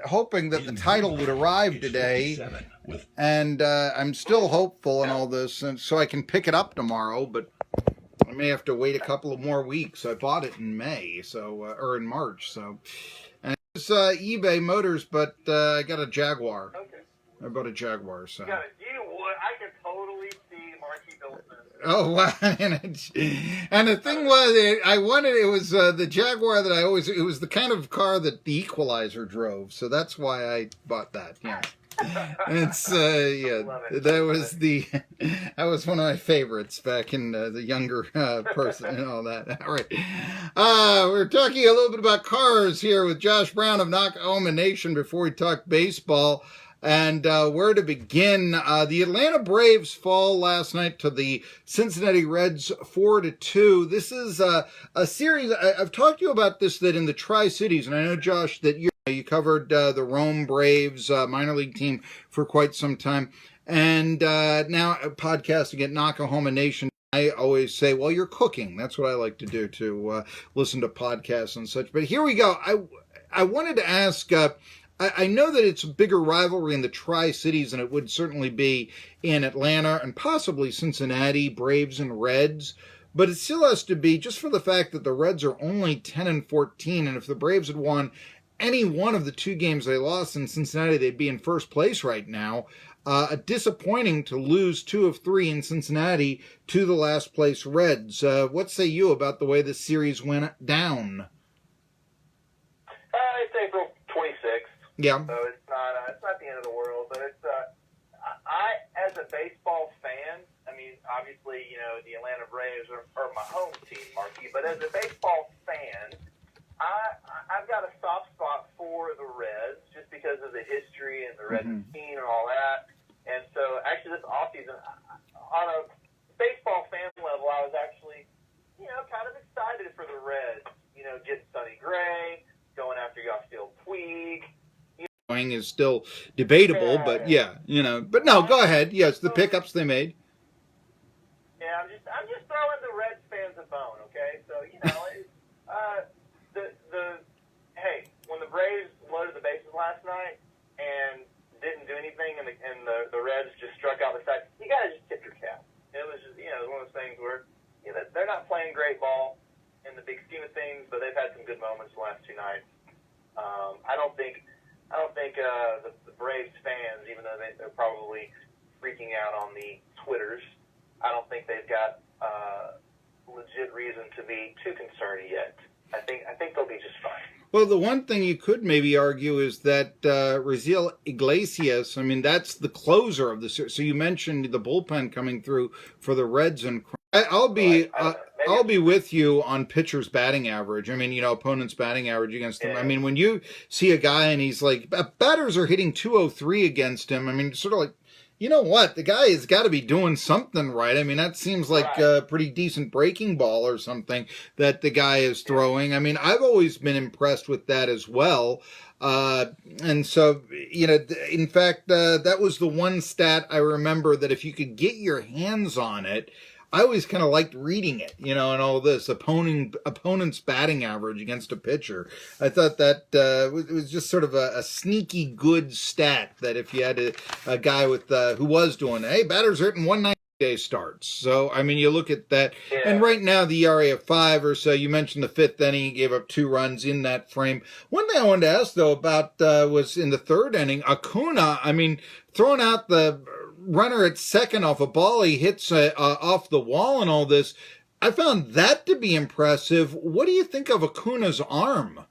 hoping that the title would arrive today, and I'm still hopeful and all this, and so I can pick it up tomorrow, but I may have to wait a couple of more weeks. I bought it in May, or in March, so. And it's eBay Motors, but I got a Jaguar. Okay. I bought a Jaguar, so. You got it. You would. I can totally see Marky Billson. Oh, wow. And the thing was, it was the Jaguar that it was the kind of car that the Equalizer drove, so that's why I bought that, yeah. It's, that was one of my favorites back in the younger person and all that. All right. We're talking a little bit about cars here with Josh Brown of Knockahoma Nation before we talk baseball. And where to begin? The Atlanta Braves fall last night to the Cincinnati Reds 4-2. This is a series. I've talked to you about this, that in the Tri-Cities, and I know, Josh, that you covered the Rome Braves minor league team for quite some time. And now podcasting at Knockahoma Nation, I always say, well, you're cooking. That's what I like to do, to listen to podcasts and such. But here we go. I wanted to ask... I know that it's a bigger rivalry in the Tri-Cities than it would certainly be in Atlanta and possibly Cincinnati, Braves and Reds. But it still has to be, just for the fact that the Reds are only 10-14, and if the Braves had won any one of the two games they lost in Cincinnati, they'd be in first place right now. Disappointing to lose 2 of 3 in Cincinnati to the last place Reds. What say you about the way the series went down? It's April 26th. Yeah. So it's not the end of the world, but it's I, as a baseball fan, I mean, obviously, the Atlanta Braves are my home team, Marky, but as a baseball fan, I've got a soft spot for the Reds just because of the history and the Reds team and all that. And so actually this offseason, on a baseball fan level, I was actually, kind of excited for the Reds, getting Sonny Gray, going after Yasiel Puig. Is still debatable, but but no, go ahead. Yes, the pickups they made. Yeah, I'm just throwing the Reds fans a bone, okay? So hey, when the Braves loaded the bases last night and didn't do anything, and the Reds just struck out the side, you gotta just tip your cap. It was just it was one of those things where they're not playing great ball in the big scheme of things, but they've had some good moments the last 2 nights. I don't think the Braves fans, even though they're probably freaking out on the Twitters, I don't think they've got legit reason to be too concerned yet. I think they'll be just fine. Well, the one thing you could maybe argue is that Raziel Iglesias, I mean, that's the closer of the series. So you mentioned the bullpen coming through for the Reds, and I'll be with you on pitcher's batting average. I mean, opponent's batting average against them. Yeah. I mean, when you see a guy and he's like, batters are hitting 203 against him. I mean, sort of like, you know what? The guy has got to be doing something right. I mean, that seems like a pretty decent breaking ball or something that the guy is throwing. I mean, I've always been impressed with that as well. And so, in fact, that was the one stat I remember that if you could get your hands on it, I always kind of liked reading it, and all this opponent's batting average against a pitcher. I thought that it was just sort of a sneaky good stat that if you had a guy with who was doing, hey, batters are hitting 190-day starts. So, I mean, you look at that, and right now the ERA of 5 or so. You mentioned the 5th inning, he gave up 2 runs in that frame. One thing I wanted to ask, though, about was in the 3rd inning, Acuna, I mean, throwing out the runner at second off a ball he hits off the wall and all this. I found that to be impressive. What do you think of Acuna's arm?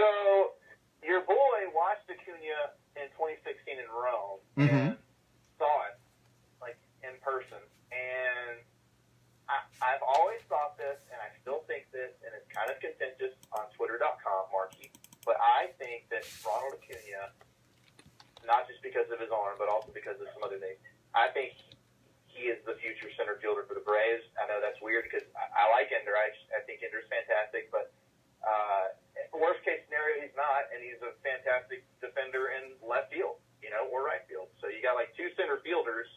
So, your boy watched Acuna in 2016 in Rome and saw it, like, in person. And I've always thought this, and I still think this, and it's kind of contentious on Twitter.com, Marky, but I think that Ronald Acuna, not just because of his arm, but also because of some other things, I think he is the future center fielder for the Braves. I know that's weird because I like Ender. I think Ender's fantastic, but worst case scenario, he's not, and he's a fantastic defender in left field, or right field. So you got like 2 center fielders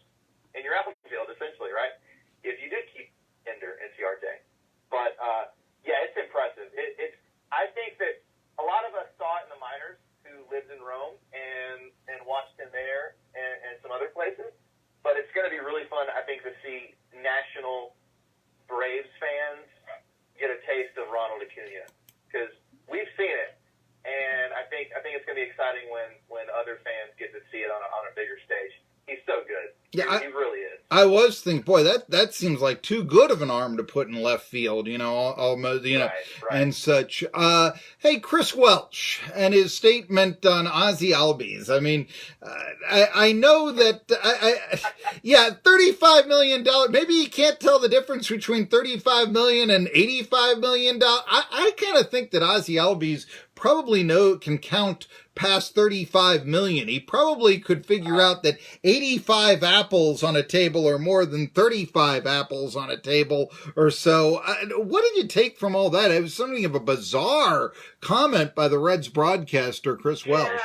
in your outfield, essentially, right? If you did keep Ender and Ciarte. But, it's impressive. I think that a lot of us saw it in the minors. a bigger stage. He's so good. Yeah, he really is. I was thinking, boy, that seems like too good of an arm to put in left field, almost, Right. and such. Hey, Chris Welch and his statement on Ozzy Albies. I mean, I know that, $35 million. Maybe you can't tell the difference between $35 million and $85 million. I kind of think that Ozzy Albies probably can count past 35 million. He probably could figure out that 85 apples on a table are more than 35 apples on a table or so. What did you take from all that? It was something of a bizarre comment by the Reds broadcaster, Chris Welsh.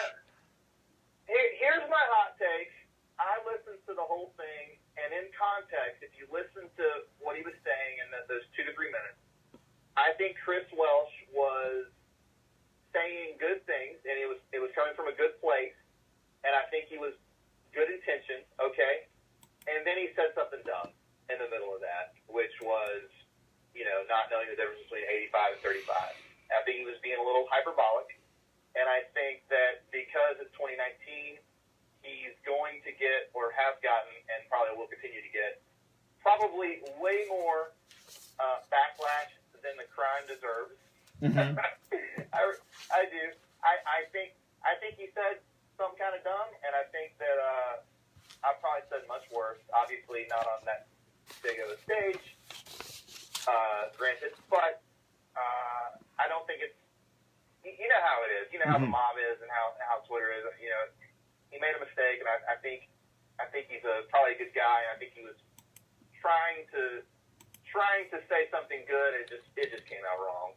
Here's my hot take. I listened to the whole thing, and in context, if you listen to what he was saying in those 2 to 3 minutes, I think Chris Welsh was saying good things, and it was coming from a good place, and I think he was good intention, okay? And then he said something dumb in the middle of that, which was, not knowing the difference between 85 and 35. I think he was being a little hyperbolic, and I think that because it's 2019, he's going to get, or have gotten, and probably will continue to get, probably way more backlash than the crime deserves. Mm-hmm. I do. I think he said something kind of dumb, and I think that I probably said much worse. Obviously, not on that big of a stage, granted, but I don't think it's. You know how it is. You know how the mob is, and how Twitter is. He made a mistake, and I think he's probably a good guy. And I think he was trying to say something good. It just came out wrong.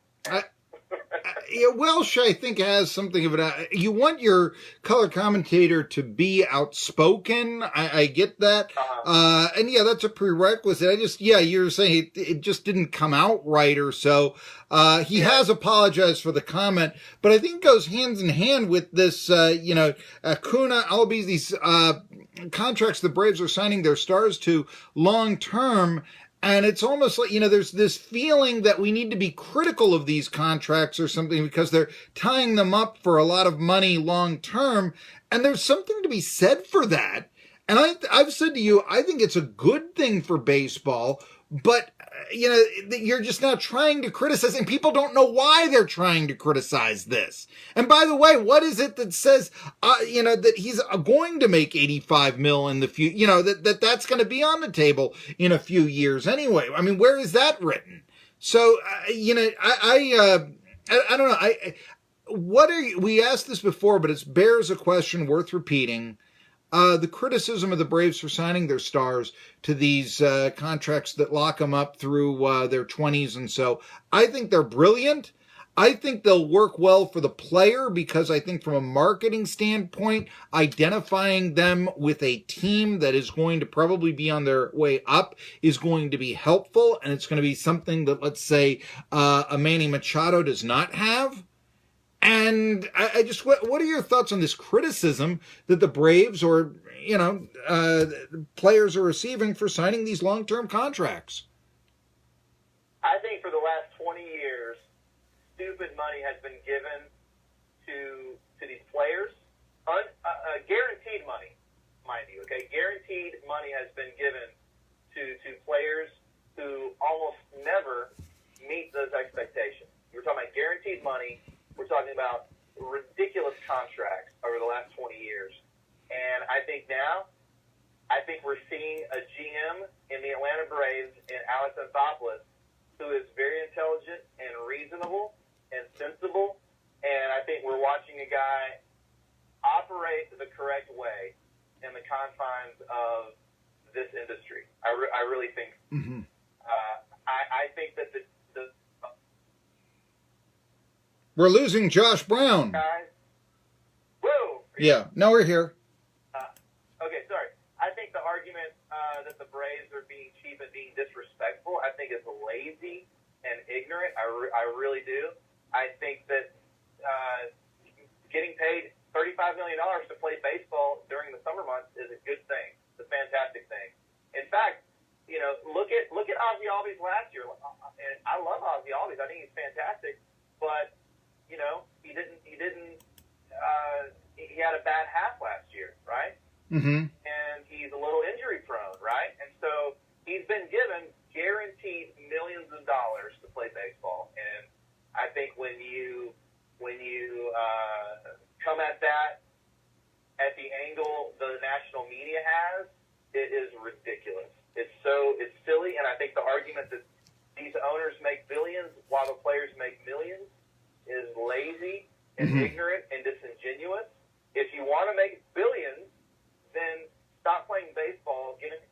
Welsh, I think, has something of it. You want your color commentator to be outspoken. I get that. And that's a prerequisite. You're saying it just didn't come out right or so. He has apologized for the comment, but I think it goes hands in hand with this, Acuna, Albies, these contracts the Braves are signing their stars to long term. And it's almost like, there's this feeling that we need to be critical of these contracts or something because they're tying them up for a lot of money long term. And there's something to be said for that. And I've said to you, I think it's a good thing for baseball, but, you're just now trying to criticize, and people don't know why they're trying to criticize this. And by the way, what is it that says, that he's going to make 85 mil in the future, that's going to be on the table in a few years anyway? I mean, where is that written? So, I don't know. We asked this before, but it bears a question worth repeating. The criticism of the Braves for signing their stars to these contracts that lock them up through their 20s and so. I think they're brilliant. I think they'll work well for the player because I think from a marketing standpoint, identifying them with a team that is going to probably be on their way up is going to be helpful. And it's going to be something that, let's say, a Manny Machado does not have. And I just, what are your thoughts on this criticism that the Braves or, players are receiving for signing these long-term contracts? I think for the last 20 years, stupid money has been given to these players. Guaranteed money, mind you, okay? Guaranteed money has been given to players who almost never meet those expectations. We're talking about guaranteed money. We're talking about ridiculous contracts over the last 20 years. And I think we're seeing a GM in the Atlanta Braves in Alex Anthopoulos who is very intelligent and reasonable and sensible. And I think we're watching a guy operate the correct way in the confines of this industry. I really think. Mm-hmm. I think that the We're losing Josh Brown. Guys. Whoa. Yeah, no, we're here. Okay, sorry. I think the argument that the Braves are being cheap and being disrespectful, I think is lazy and ignorant. I really do. I think that getting paid $35 million to play baseball during the summer months is a good thing. It's a fantastic thing. In fact, look at Ozzy Albies last year. And I love Ozzy Albies. I think he's fantastic. But he didn't. He had a bad half last year, right? and he's a little injury prone, right? And so he's been given guaranteed millions of dollars to play baseball. And I think when you come at that at the angle the national media has, it is ridiculous. It's silly, and I think the argument that these owners make billions while the players make millions is lazy and ignorant and disingenuous. If you want to make billions, then stop playing baseball. Get it.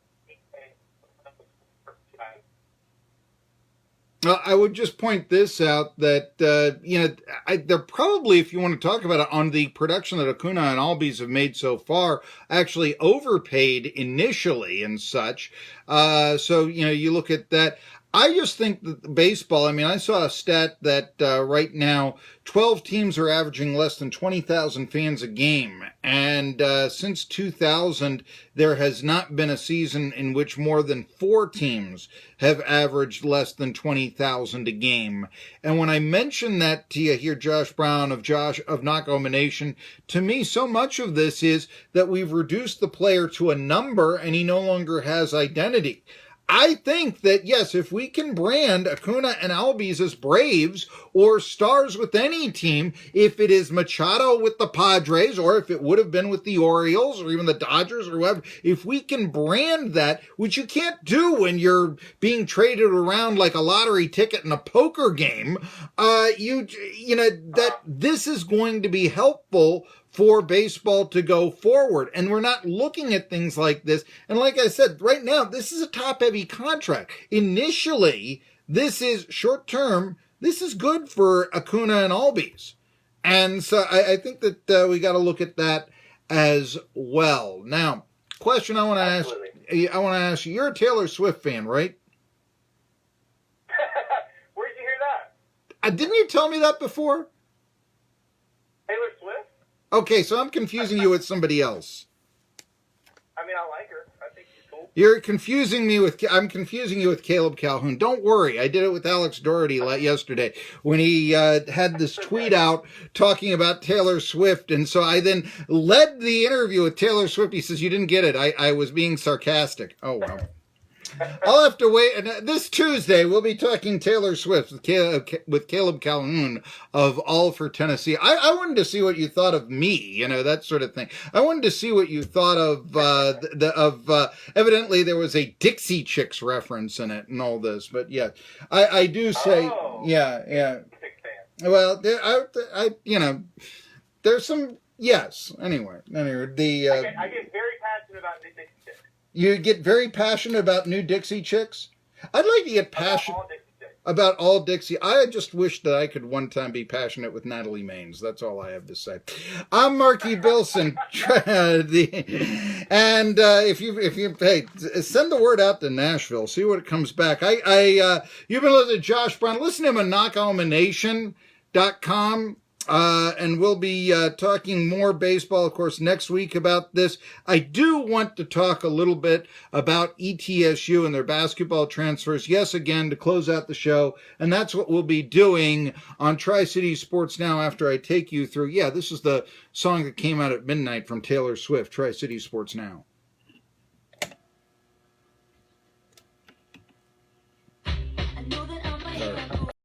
I would just point this out that, they're probably, if you want to talk about it, on the production that Acuna and Albies have made so far, actually overpaid initially and such. So, you look at that. I just think that baseball, I saw a stat that right now 12 teams are averaging less than 20,000 fans a game. And since 2000, there has not been a season in which more than 4 teams have averaged less than 20,000 a game. And when I mention that to you here, Josh Brown of Knockahoma Nation, to me, so much of this is that we've reduced the player to a number and he no longer has identity. I think that, yes, if we can brand Acuna and Albies as Braves or stars with any team, if it is Machado with the Padres or if it would have been with the Orioles or even the Dodgers or whoever, if we can brand that, which you can't do when you're being traded around like a lottery ticket in a poker game, that this is going to be helpful for baseball to go forward. And we're not looking at things like this. And like I said, right now, this is a top-heavy contract. Initially, this is short-term. This is good for Acuna and Albies. And so I think that we got to look at that as well. Now, question I want to ask you, you're a Taylor Swift fan, right? Where'd you hear that? Didn't you tell me that before? Taylor Swift? Okay, so I'm confusing you with somebody else. I like her. I think she's cool. I'm confusing you with Caleb Calhoun. Don't worry, I did it with Alex Doherty yesterday when he had this tweet out talking about Taylor Swift, and so I then led the interview with Taylor Swift. He says, you didn't get it. I was being sarcastic. Oh, well. I'll have to wait. And this Tuesday, we'll be talking Taylor Swift with Caleb Calhoun of All for Tennessee. I wanted to see what you thought of me, that sort of thing. I wanted to see what you thought of evidently there was a Dixie Chicks reference in it and all this. But yeah, I do say, yeah. Well, there's some, yes. Anyway, I get very passionate about Dixie Chicks. You get very passionate about New Dixie Chicks? I'd like to get passionate about all Dixie. I just wish that I could one time be passionate with Natalie Maines. That's all I have to say. I'm Marky Billson. And if you send the word out to Nashville, see what comes back. You've been listening to Josh Brown. Listen to him on KnockahomaNation.com. And we'll be talking more baseball, of course, next week about this. I do want to talk a little bit about ETSU and their basketball transfers. Yes, again, to close out the show. And that's what we'll be doing on Tri-City Sports Now after I take you through. Yeah, this is the song that came out at midnight from Taylor Swift, Tri-City Sports Now. I know that I'm